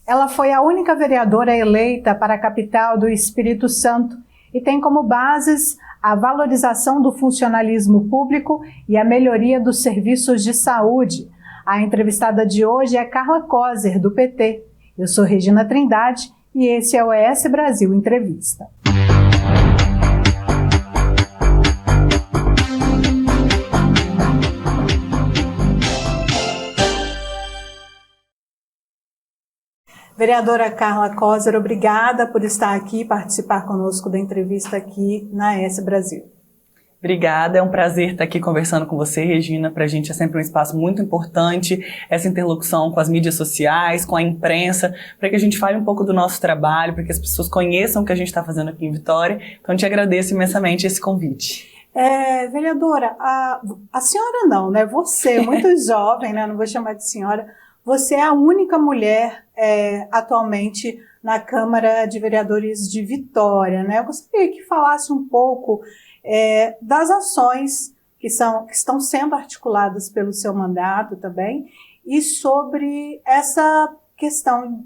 Ela foi a única vereadora eleita para a capital do Espírito Santo e tem como bases a valorização do funcionalismo público e a melhoria dos serviços de saúde. A entrevistada de hoje é Carla Coser, do PT. Eu sou Regina Trindade e esse é o ES Brasil Entrevista. Vereadora Carla Coser, obrigada por estar aqui e participar conosco da entrevista aqui na ES Brasil. Obrigada, é um prazer estar aqui conversando com você, Regina. Para a gente é sempre um espaço muito importante, essa interlocução com as mídias sociais, com a imprensa, para que a gente fale um pouco do nosso trabalho, para que as pessoas conheçam o que a gente está fazendo aqui em Vitória. Então, eu te agradeço imensamente esse convite. Vereadora, a senhora não, né? Você, muito jovem, né? Não vou chamar de senhora. Você é a única mulher atualmente na Câmara de Vereadores de Vitória, né? Eu gostaria que falasse um pouco das ações que estão sendo articuladas pelo seu mandato também e sobre essa questão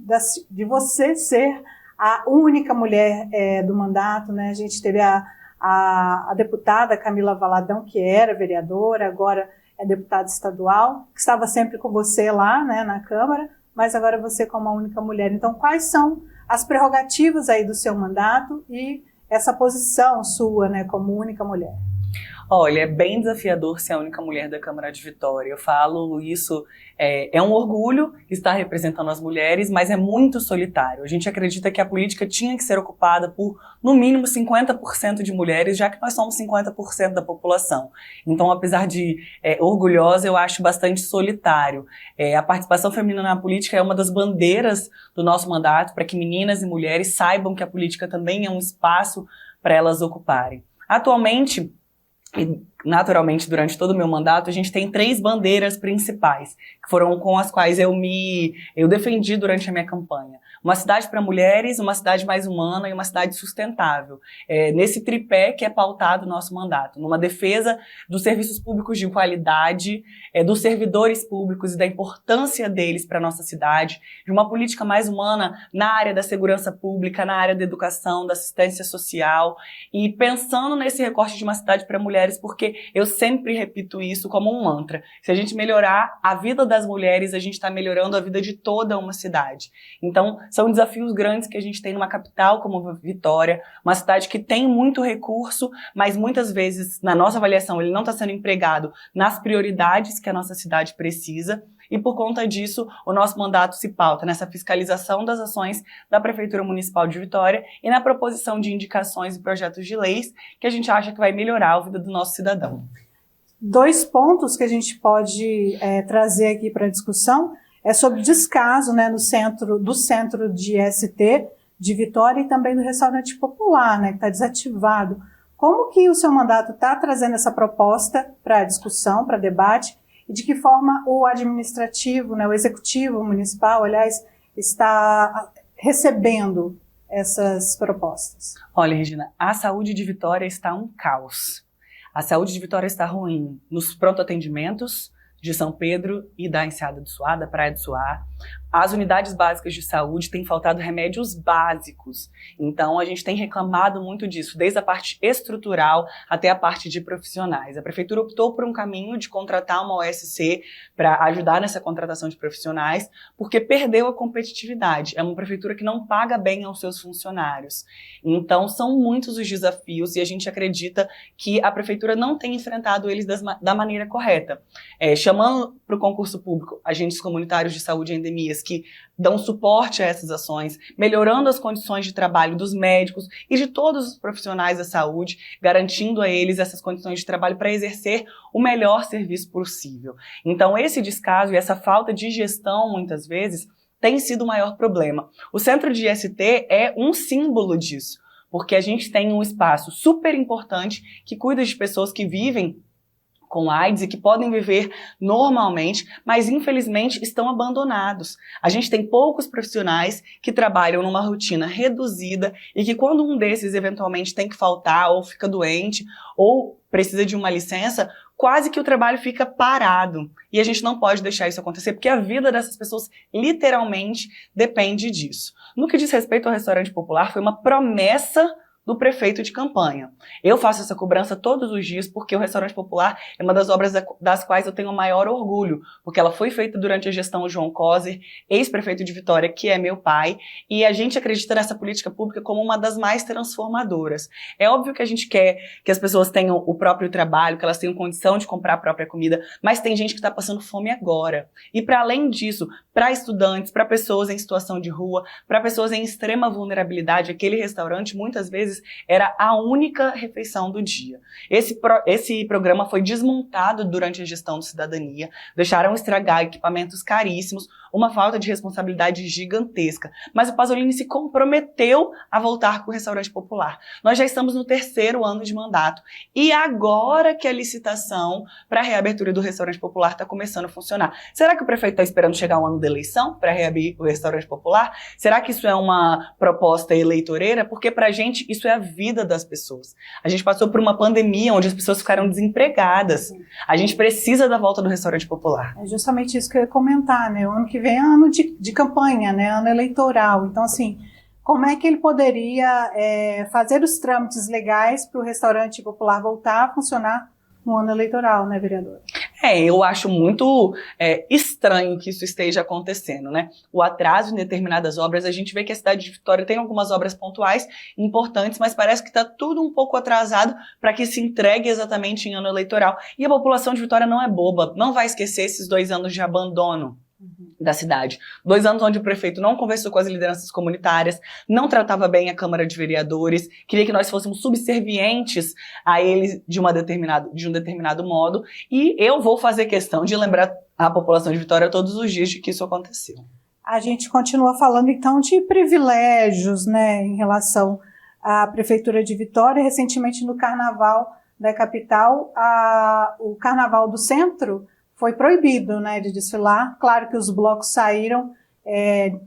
de você ser a única mulher do mandato, né? A gente teve a deputada Camila Valadão, que era vereadora, agora é deputada estadual, que estava sempre com você lá, né, na Câmara, mas agora você como a única mulher. Então, quais são as prerrogativas aí do seu mandato e essa posição sua, né, como única mulher? Olha, é bem desafiador ser a única mulher da Câmara de Vitória. Eu falo isso, é um orgulho estar representando as mulheres, mas é muito solitário. A gente acredita que a política tinha que ser ocupada por, no mínimo, 50% de mulheres, já que nós somos 50% da população. Então, apesar de orgulhosa, eu acho bastante solitário. A participação feminina na política é uma das bandeiras do nosso mandato, para que meninas e mulheres saibam que a política também é um espaço para elas ocuparem. Atualmente, e naturalmente durante todo o meu mandato, a gente tem 3 bandeiras principais, que foram com as quais eu defendi durante a minha campanha. Uma cidade para mulheres, uma cidade mais humana e uma cidade sustentável. Nesse tripé que é pautado o nosso mandato, numa defesa dos serviços públicos de qualidade, dos servidores públicos e da importância deles para a nossa cidade, de uma política mais humana na área da segurança pública, na área da educação, da assistência social, e pensando nesse recorte de uma cidade para mulheres, porque eu sempre repito isso como um mantra. Se a gente melhorar a vida das mulheres, a gente está melhorando a vida de toda uma cidade. Então, são desafios grandes que a gente tem numa capital como Vitória, uma cidade que tem muito recurso, mas muitas vezes, na nossa avaliação, ele não está sendo empregado nas prioridades que a nossa cidade precisa, e por conta disso, o nosso mandato se pauta nessa fiscalização das ações da Prefeitura Municipal de Vitória e na proposição de indicações e projetos de leis que a gente acha que vai melhorar a vida do nosso cidadão. 2 pontos que a gente pode trazer aqui para a discussão é sobre o descaso, né, do centro de ST de Vitória e também do restaurante popular, né, que está desativado. Como que o seu mandato está trazendo essa proposta para discussão, para debate, e de que forma o administrativo, né, o executivo municipal, aliás, está recebendo essas propostas? Olha, Regina, a saúde de Vitória está um caos. A saúde de Vitória está ruim nos pronto-atendimentos de São Pedro e da Enseada do Suá, da Praia do Suá. As unidades básicas de saúde têm faltado remédios básicos. Então, a gente tem reclamado muito disso, desde a parte estrutural até a parte de profissionais. A Prefeitura optou por um caminho de contratar uma OSC para ajudar nessa contratação de profissionais, porque perdeu a competitividade. É uma prefeitura que não paga bem aos seus funcionários. Então, são muitos os desafios e a gente acredita que a Prefeitura não tem enfrentado eles da maneira correta. Chamando para o concurso público agentes comunitários de saúde e endemias que dão suporte a essas ações, melhorando as condições de trabalho dos médicos e de todos os profissionais da saúde, garantindo a eles essas condições de trabalho para exercer o melhor serviço possível. Então, esse descaso e essa falta de gestão, muitas vezes, tem sido o maior problema. O centro de ST é um símbolo disso, porque a gente tem um espaço super importante que cuida de pessoas que vivem com AIDS e que podem viver normalmente, mas infelizmente estão abandonados. A gente tem poucos profissionais que trabalham numa rotina reduzida e que quando um desses eventualmente tem que faltar ou fica doente ou precisa de uma licença, quase que o trabalho fica parado. E a gente não pode deixar isso acontecer, porque a vida dessas pessoas literalmente depende disso. No que diz respeito ao restaurante popular, foi uma promessa do prefeito de campanha. Eu faço essa cobrança todos os dias porque o Restaurante Popular é uma das obras das quais eu tenho o maior orgulho, porque ela foi feita durante a gestão João Coser, ex-prefeito de Vitória, que é meu pai, e a gente acredita nessa política pública como uma das mais transformadoras. É óbvio que a gente quer que as pessoas tenham o próprio trabalho, que elas tenham condição de comprar a própria comida, mas tem gente que está passando fome agora. E para além disso, para estudantes, para pessoas em situação de rua, para pessoas em extrema vulnerabilidade, aquele restaurante muitas vezes era a única refeição do dia. Esse programa foi desmontado durante a gestão do Cidadania, deixaram estragar equipamentos caríssimos, uma falta de responsabilidade gigantesca. Mas o Pasolini se comprometeu a voltar com o Restaurante Popular. Nós já estamos no 3º ano de mandato e agora que a licitação para a reabertura do Restaurante Popular está começando a funcionar. Será que o prefeito está esperando chegar o ano da eleição para reabrir o Restaurante Popular? Será que isso é uma proposta eleitoreira? Porque para a gente isso é a vida das pessoas. A gente passou por uma pandemia onde as pessoas ficaram desempregadas. A gente precisa da volta do Restaurante Popular. É justamente isso que eu ia comentar, né? O ano que vem é ano de campanha, né? Ano eleitoral. Então, assim, como é que ele poderia fazer os trâmites legais para o Restaurante Popular voltar a funcionar no ano eleitoral, né, vereadora? Eu acho muito estranho que isso esteja acontecendo, né? O atraso em determinadas obras, a gente vê que a cidade de Vitória tem algumas obras pontuais importantes, mas parece que está tudo um pouco atrasado para que se entregue exatamente em ano eleitoral. E a população de Vitória não é boba, não vai esquecer esses 2 anos de abandono da cidade. 2 anos onde o prefeito não conversou com as lideranças comunitárias, não tratava bem a Câmara de Vereadores, queria que nós fôssemos subservientes a ele de um determinado modo, e eu vou fazer questão de lembrar a população de Vitória todos os dias de que isso aconteceu. A gente continua falando então de privilégios, né, em relação à Prefeitura de Vitória. Recentemente no Carnaval da capital, o Carnaval do Centro foi proibido, né, de desfilar. Claro que os blocos saíram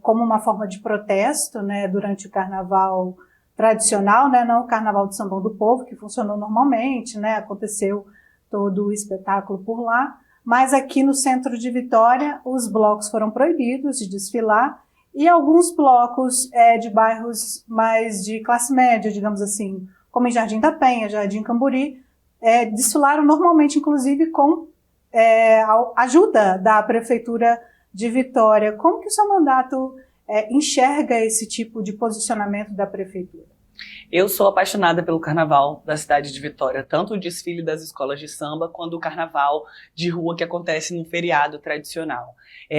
como uma forma de protesto, né, durante o carnaval tradicional, né, não o Carnaval de Sambão do Povo, que funcionou normalmente, né, aconteceu todo o espetáculo por lá, mas aqui no centro de Vitória os blocos foram proibidos de desfilar e alguns blocos de bairros mais de classe média, digamos assim, como em Jardim da Penha, Jardim Camburi, desfilaram normalmente, inclusive com a ajuda da Prefeitura de Vitória. Como que o seu mandato enxerga esse tipo de posicionamento da Prefeitura? Eu sou apaixonada pelo carnaval da cidade de Vitória, tanto o desfile das escolas de samba, quanto o carnaval de rua que acontece no feriado tradicional.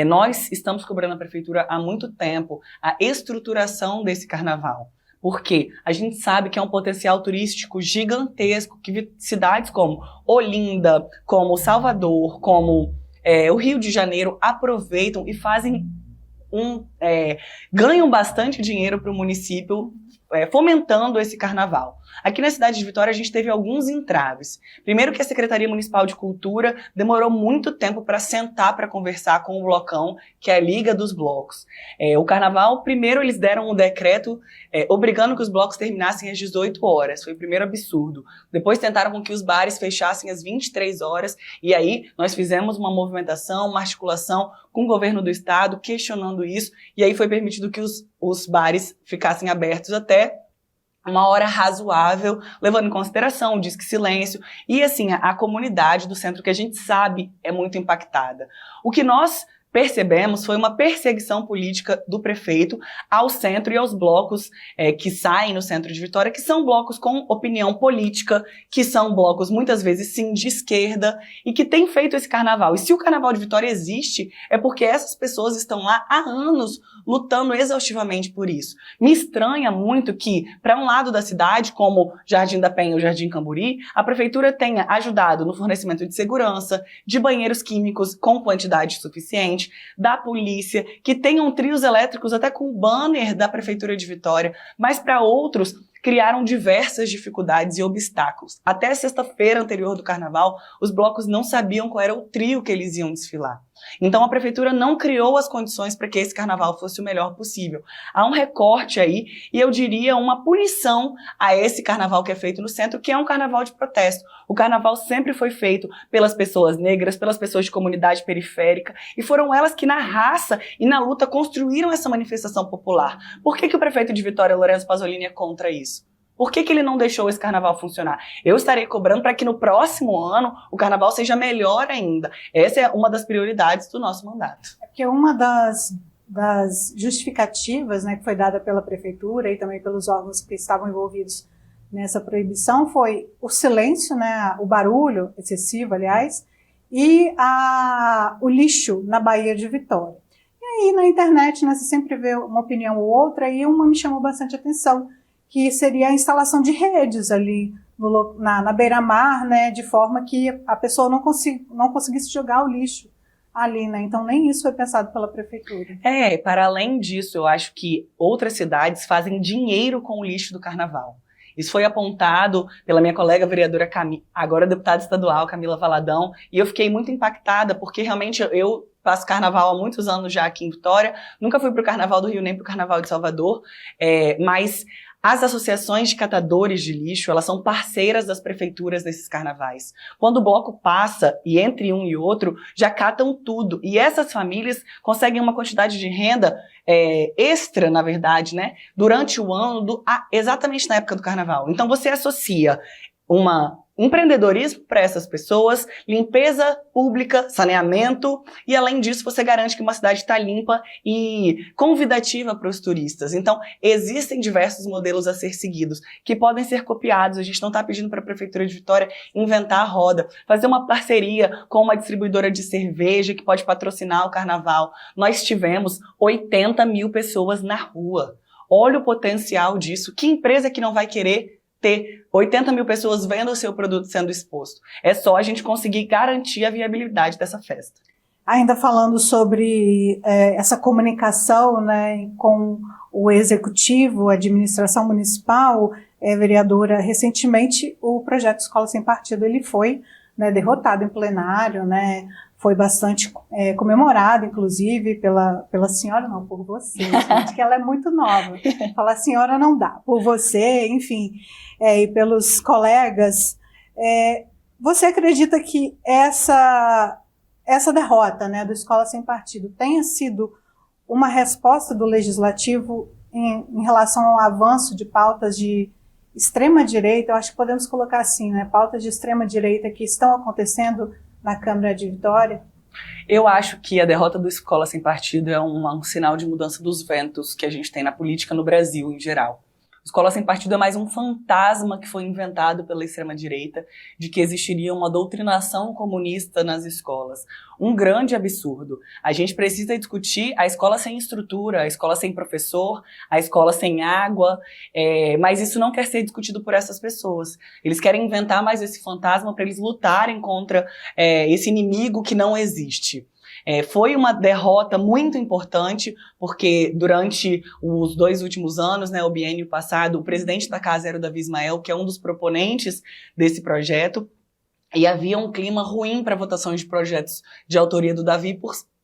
Nós estamos cobrando a Prefeitura há muito tempo a estruturação desse carnaval. Porque a gente sabe que é um potencial turístico gigantesco, que cidades como Olinda, como Salvador, como o Rio de Janeiro aproveitam e fazem ganham bastante dinheiro para o município fomentando esse carnaval. Aqui na cidade de Vitória a gente teve alguns entraves. Primeiro que a Secretaria Municipal de Cultura demorou muito tempo para sentar para conversar com o blocão, que é a Liga dos Blocos. O carnaval, primeiro eles deram um decreto obrigando que os blocos terminassem às 18 horas. Foi o primeiro absurdo. Depois tentaram com que os bares fechassem às 23 horas e aí nós fizemos uma movimentação, uma articulação com o governo do estado questionando isso e aí foi permitido que os bares ficassem abertos até uma hora razoável, levando em consideração o disque silêncio e assim a comunidade do centro que a gente sabe é muito impactada. O que nós percebemos foi uma perseguição política do prefeito ao centro e aos blocos que saem no centro de Vitória, que são blocos com opinião política, que são blocos muitas vezes sim de esquerda e que têm feito esse carnaval. E se o Carnaval de Vitória existe, é porque essas pessoas estão lá há anos lutando exaustivamente por isso. Me estranha muito que, para um lado da cidade, como Jardim da Penha ou Jardim Camburi, a prefeitura tenha ajudado no fornecimento de segurança, de banheiros químicos com quantidade suficiente, da polícia, que tenham trios elétricos até com o banner da Prefeitura de Vitória, mas para outros criaram diversas dificuldades e obstáculos. Até a sexta-feira anterior do carnaval, os blocos não sabiam qual era o trio que eles iam desfilar. Então a prefeitura não criou as condições para que esse carnaval fosse o melhor possível. Há um recorte aí e eu diria uma punição a esse carnaval que é feito no centro, que é um carnaval de protesto. O carnaval sempre foi feito pelas pessoas negras, pelas pessoas de comunidade periférica, e foram elas que na raça e na luta construíram essa manifestação popular. Por que o prefeito de Vitória, Lourenço Pasolini, é contra isso? Por que ele não deixou esse carnaval funcionar? Eu estarei cobrando para que no próximo ano o carnaval seja melhor ainda. Essa é uma das prioridades do nosso mandato. É porque uma das justificativas, né, que foi dada pela prefeitura e também pelos órgãos que estavam envolvidos nessa proibição foi o silêncio, né, o barulho excessivo, aliás, e o lixo na Baía de Vitória. E aí na internet, né, você sempre vê uma opinião ou outra, e uma me chamou bastante atenção, que seria a instalação de redes ali na beira-mar, né, de forma que a pessoa não conseguisse jogar o lixo ali, né? Então nem isso foi pensado pela prefeitura. Para além disso, eu acho que outras cidades fazem dinheiro com o lixo do carnaval. Isso foi apontado pela minha colega vereadora agora deputada estadual, Camila Valadão, e eu fiquei muito impactada, porque realmente eu faço carnaval há muitos anos já aqui em Vitória, nunca fui para o Carnaval do Rio nem para o Carnaval de Salvador, mas as associações de catadores de lixo, elas são parceiras das prefeituras nesses carnavais. Quando o bloco passa, e entre um e outro, já catam tudo. E essas famílias conseguem uma quantidade de renda extra, na verdade, né, durante o ano, exatamente na época do carnaval. Então você associa empreendedorismo para essas pessoas, limpeza pública, saneamento, e além disso você garante que uma cidade está limpa e convidativa para os turistas. Então existem diversos modelos a ser seguidos, que podem ser copiados. A gente não está pedindo para a Prefeitura de Vitória inventar a roda, fazer uma parceria com uma distribuidora de cerveja que pode patrocinar o carnaval. Nós tivemos 80 mil pessoas na rua. Olha o potencial disso. Que empresa que não vai querer ter 80 mil pessoas vendo o seu produto sendo exposto? É só a gente conseguir garantir a viabilidade dessa festa. Ainda falando sobre essa comunicação, né, com o executivo, a administração municipal, vereadora, recentemente o projeto Escola Sem Partido ele foi, né, derrotado em plenário, né, foi bastante comemorado, inclusive, pela senhora, não, por você, gente, que ela é muito nova. Falar senhora não dá, por você, enfim, e pelos colegas. Você acredita que essa derrota, né, do Escola Sem Partido tenha sido uma resposta do Legislativo em relação ao avanço de pautas de extrema-direita? Eu acho que podemos colocar assim, né, pautas de extrema-direita que estão acontecendo na Câmara de Vitória? Eu acho que a derrota do Escola Sem Partido é um sinal de mudança dos ventos que a gente tem na política no Brasil em geral. Escola Sem Partido é mais um fantasma que foi inventado pela extrema-direita de que existiria uma doutrinação comunista nas escolas. Um grande absurdo. A gente precisa discutir a escola sem estrutura, a escola sem professor, a escola sem água, mas isso não quer ser discutido por essas pessoas. Eles querem inventar mais esse fantasma para eles lutarem contra esse inimigo que não existe. Foi uma derrota muito importante, porque durante os 2 últimos anos, né, o biênio passado, o presidente da casa era o Davi Ismael, que é um dos proponentes desse projeto, e havia um clima ruim para votações de projetos de autoria do Davi,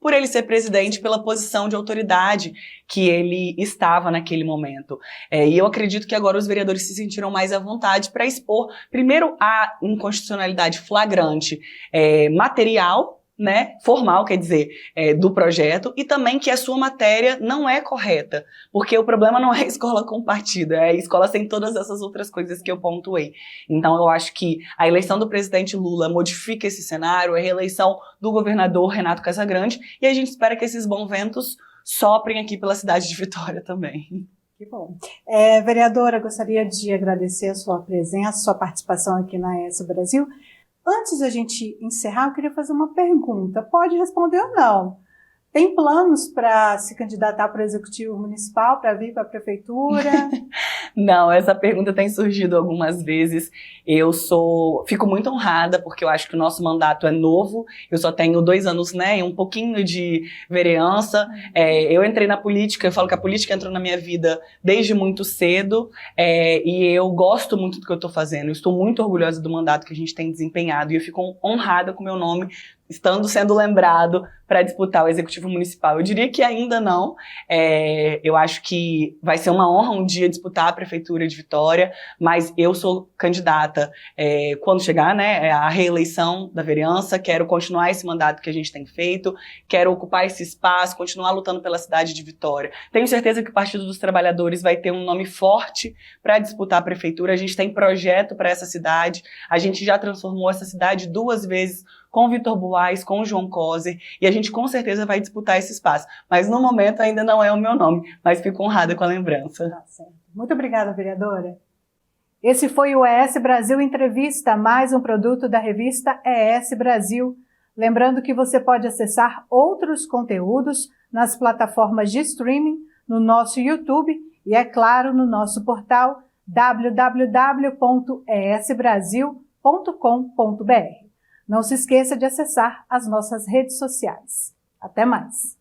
por ele ser presidente, pela posição de autoridade que ele estava naquele momento. E eu acredito que agora os vereadores se sentiram mais à vontade para expor, primeiro, a inconstitucionalidade flagrante material, né, formal, quer dizer, do projeto, e também que a sua matéria não é correta, porque o problema não é a escola com partido, é a escola sem todas essas outras coisas que eu pontuei. Então eu acho que a eleição do presidente Lula modifica esse cenário, a reeleição do governador Renato Casagrande, e a gente espera que esses bons ventos soprem aqui pela cidade de Vitória também. Que bom. Vereadora, gostaria de agradecer a sua presença, sua participação aqui na ESA Brasil. Antes da gente encerrar, eu queria fazer uma pergunta. Pode responder ou não. Tem planos para se candidatar para o Executivo Municipal, para vir para a Prefeitura? Não, essa pergunta tem surgido algumas vezes. Fico muito honrada, porque eu acho que o nosso mandato é novo. Eu só tenho 2 anos, né, e um pouquinho de vereança. Eu entrei na política, eu falo que a política entrou na minha vida desde muito cedo, e eu gosto muito do que eu estou fazendo. Eu estou muito orgulhosa do mandato que a gente tem desempenhado, e eu fico honrada com o meu nome estando sendo lembrado para disputar o Executivo Municipal. Eu diria que ainda não. Eu acho que vai ser uma honra um dia disputar a Prefeitura de Vitória, mas eu sou candidata quando chegar, né, a reeleição da vereança, quero continuar esse mandato que a gente tem feito, quero ocupar esse espaço, continuar lutando pela cidade de Vitória. Tenho certeza que o Partido dos Trabalhadores vai ter um nome forte para disputar a Prefeitura, a gente tem projeto para essa cidade, a gente já transformou essa cidade 2 vezes com o Vitor Buarque, com o João Coser, e a gente com certeza vai disputar esse espaço. Mas no momento ainda não é o meu nome, mas fico honrada com a lembrança. Tá certo. Muito obrigada, vereadora. Esse foi o ES Brasil Entrevista, mais um produto da revista ES Brasil. Lembrando que você pode acessar outros conteúdos nas plataformas de streaming, no nosso YouTube e, é claro, no nosso portal www.esbrasil.com.br. Não se esqueça de acessar as nossas redes sociais. Até mais!